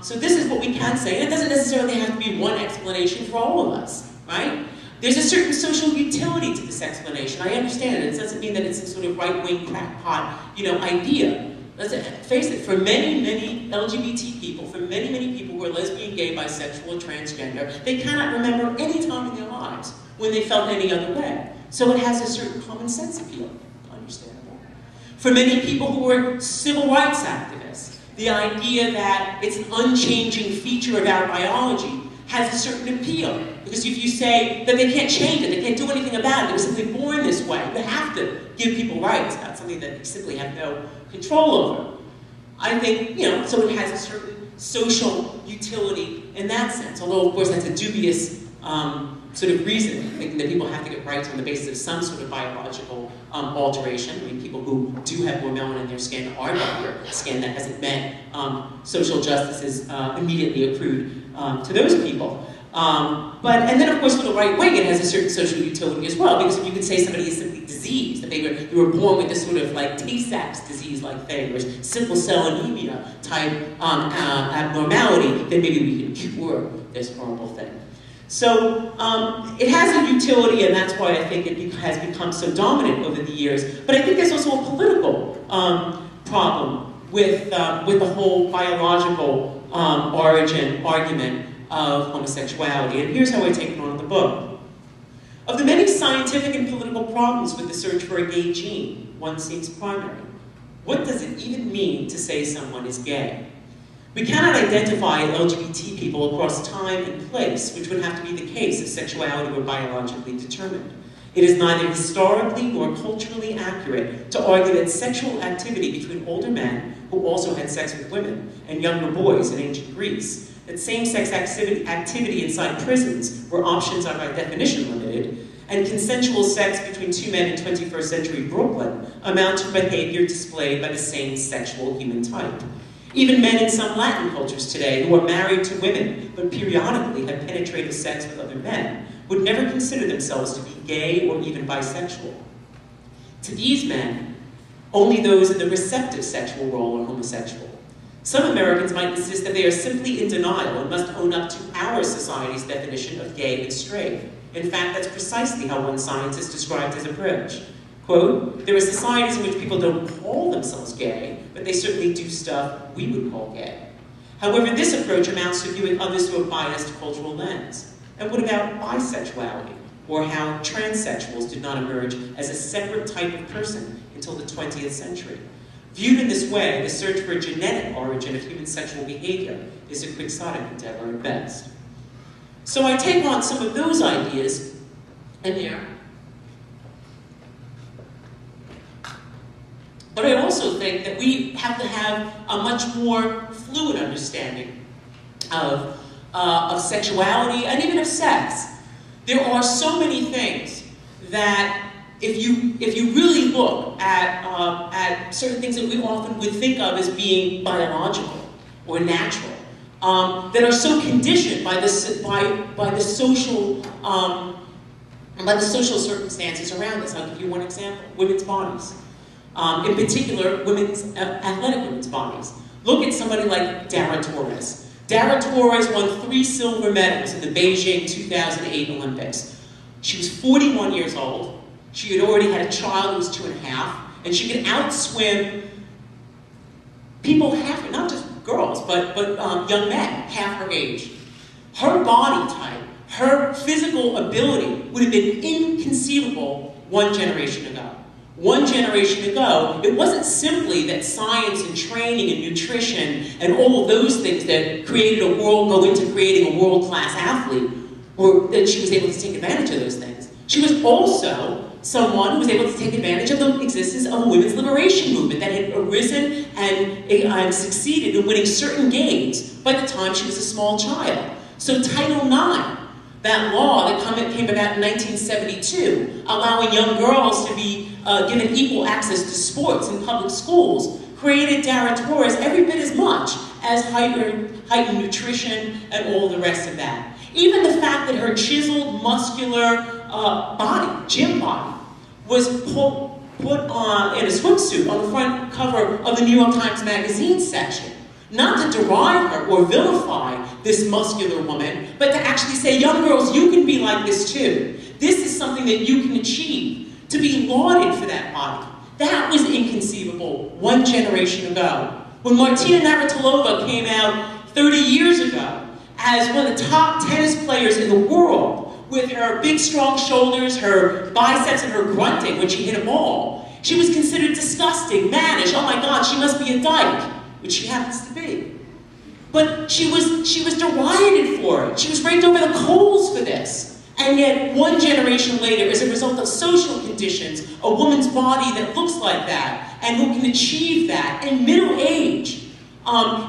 So this is what we can say, and it doesn't necessarily have to be one explanation for all of us, right? There's a certain social utility to this explanation. I understand it. It doesn't mean that it's some sort of right-wing crackpot, idea. Let's face it, for many, many LGBT people, for many, many people who are lesbian, gay, bisexual, or transgender, they cannot remember any time in their lives when they felt any other way. So it has a certain common sense appeal. Understandable. For many people who are civil rights activists, the idea that it's an unchanging feature of our biology has a certain appeal. Because if you say that they can't change it, they can't do anything about it, they were simply born this way, you have to give people rights, not something that they simply have no control over. I think, so it has a certain social utility in that sense, although of course that's a dubious sort of reason, thinking that people have to get rights on the basis of some sort of biological alteration. I mean, people who do have more melanin in their skin are darker skin. That hasn't meant social justice is immediately accrued to those people. And then of course for the right wing, it has a certain social utility as well, because if you could say somebody is simply diseased, that they were born with this sort of like Tay-Sachs disease-like thing, or sickle cell anemia type abnormality, then maybe we can cure this horrible thing. So it has a utility, and that's why I think it has become so dominant over the years. But I think there's also a political problem with the whole biological origin argument of homosexuality. And here's how I take it on in the book. Of the many scientific and political problems with the search for a gay gene, one seems primary. What does it even mean to say someone is gay? We cannot identify LGBT people across time and place, which would have to be the case if sexuality were biologically determined. It is neither historically nor culturally accurate to argue that sexual activity between older men, who also had sex with women, and younger boys in ancient Greece, that same-sex activity inside prisons, where options are by definition limited, and consensual sex between two men in 21st century Brooklyn amount to behavior displayed by the same sexual human type. Even men in some Latin cultures today who are married to women but periodically have penetrative sex with other men would never consider themselves to be gay or even bisexual. To these men, only those in the receptive sexual role are homosexual. Some Americans might insist that they are simply in denial and must own up to our society's definition of gay and straight. In fact, that's precisely how one scientist described his approach. Quote, there are societies in which people don't call themselves gay, but they certainly do stuff we would call gay. However, this approach amounts to viewing others through a biased cultural lens. And what about bisexuality, or how transsexuals did not emerge as a separate type of person until the 20th century? Viewed in this way, the search for a genetic origin of human sexual behavior is a quixotic endeavor at best. So I take on some of those ideas, and here. But I also think that we have to have a much more fluid understanding of sexuality and even of sex. There are so many things that if you really look at certain things that we often would think of as being biological or natural, that are so conditioned by the social circumstances around us. I'll give you one example: women's bodies. In particular, athletic women's bodies. Look at somebody like Dara Torres. Dara Torres won 3 silver medals in the Beijing 2008 Olympics. She was 41 years old. She had already had a child who was 2.5, and she could outswim people half, not just girls, but young men, half her age. Her body type, her physical ability would have been inconceivable 1 generation ago. 1 generation ago, it wasn't simply that science and training and nutrition and all of those things that go into creating a world-class athlete, or that she was able to take advantage of those things. She was also someone who was able to take advantage of the existence of a women's liberation movement that had arisen and succeeded in winning certain games by the time she was a small child. So Title IX, that law that came about in 1972, allowing young girls to be given equal access to sports in public schools, created Dara Torres every bit as much as heightened nutrition and all the rest of that. Even the fact that her chiseled, muscular body, gym body, was put on in a swimsuit on the front cover of the New York Times Magazine section, Not to deride her or vilify this muscular woman, but to actually say, young girls, you can be like this too. This is something that you can achieve. To be lauded for that body. That was inconceivable one generation ago. When Martina Navratilova came out 30 years ago as one of the top tennis players in the world, with her big strong shoulders, her biceps, and her grunting when she hit a ball, she was considered disgusting, mannish. Oh my God, she must be a dyke, which she happens to be. But she was derided for it. She was raked over the coals for this. And yet, one generation later, as a result of social conditions, a woman's body that looks like that, and who can achieve that in middle age,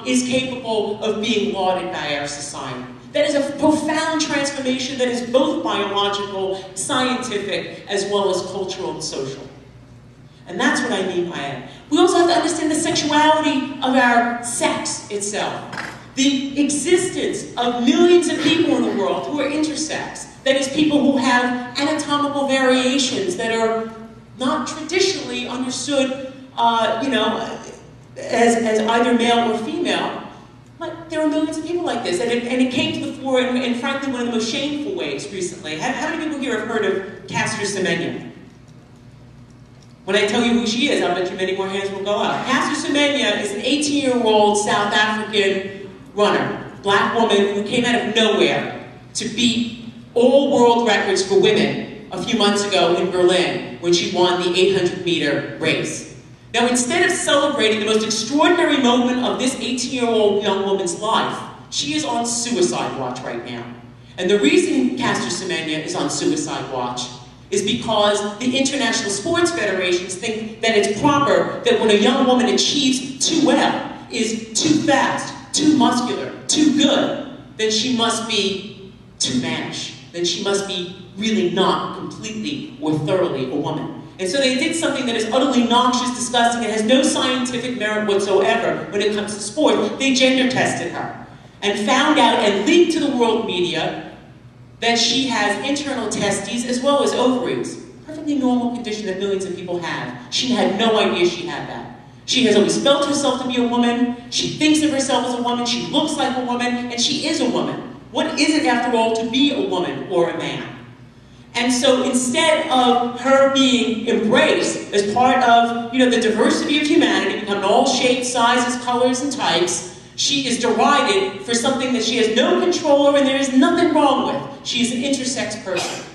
is capable of being lauded by our society. That is a profound transformation that is both biological, scientific, as well as cultural and social. And that's what I mean by it. We also have to understand the sexuality of our sex itself. The existence of millions of people in the world who are intersex. That is, people who have anatomical variations that are not traditionally understood, as either male or female. But there are millions of people like this, and it came to the fore in frankly, one of the most shameful ways recently. How many people here have heard of Caster Semenya? When I tell you who she is, I'll bet you many more hands will go up. Caster Semenya is an 18-year-old South African runner, black woman who came out of nowhere to beat all world records for women a few months ago in Berlin when she won the 800-meter race. Now, instead of celebrating the most extraordinary moment of this 18-year-old young woman's life, she is on suicide watch right now. And the reason Caster Semenya is on suicide watch is because the international sports federations think that it's proper that when a young woman achieves too well, is too fast, too muscular, too good, then she must be too mannish. Then she must be really not completely or thoroughly a woman. And so they did something that is utterly noxious, disgusting, and has no scientific merit whatsoever when it comes to sport. They gender tested her and found out and leaked to the world media that she has internal testes as well as ovaries. Perfectly normal condition that millions of people have. She had no idea she had that. She has always felt herself to be a woman. She thinks of herself as a woman. She looks like a woman, and she is a woman. What is it, after all, to be a woman or a man? And so instead of her being embraced as part of, the diversity of humanity, becoming all shapes, sizes, colors, and types, she is derided for something that she has no control over and there is nothing wrong with. She is an intersex person.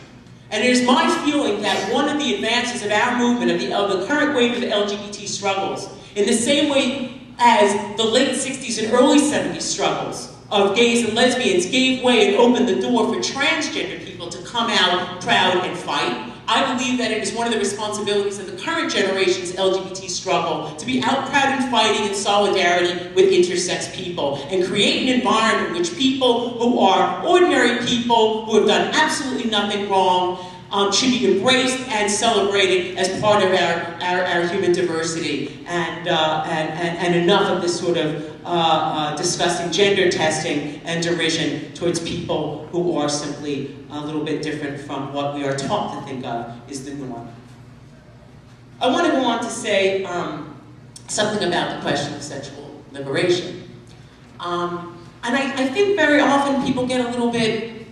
And it is my feeling that one of the advances of our movement, of the current wave of the LGBT struggles, in the same way as the late 60s and early 70s struggles of gays and lesbians gave way and opened the door for transgender people to come out proud and fight, I believe that it is one of the responsibilities of the current generation's LGBT struggle to be out proud and fighting in solidarity with intersex people and create an environment in which people who are ordinary people who have done absolutely nothing wrong should be embraced and celebrated as part of our human diversity, and enough of this sort of discussing gender testing and derision towards people who are simply a little bit different from what we are taught to think of is the norm. I want to go on to say something about the question of sexual liberation. And I think very often people get a little bit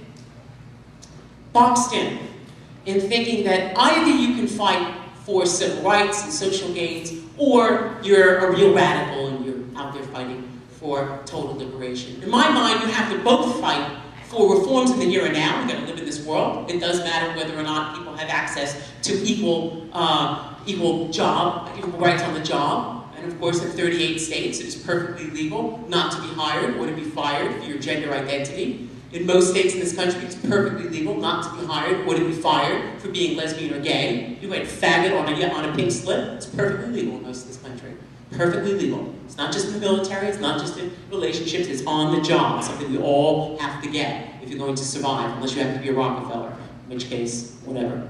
boxed in thinking that either you can fight for civil rights and social gains, or you're a real radical and you're out there fighting for total liberation. In my mind, you have to both fight for reforms in the here and now. We're going to live in this world. It does matter whether or not people have access to equal rights on the job. And of course, in 38 states, it is perfectly legal not to be hired or to be fired for your gender identity. In most states in this country, it's perfectly legal not to be hired or to be fired for being lesbian or gay. You write faggot on a pink slip, it's perfectly legal in most of this country. Perfectly legal. It's not just in the military, it's not just in relationships, it's on the job. It's something we all have to get if you're going to survive, unless you have to be a Rockefeller, in which case, whatever.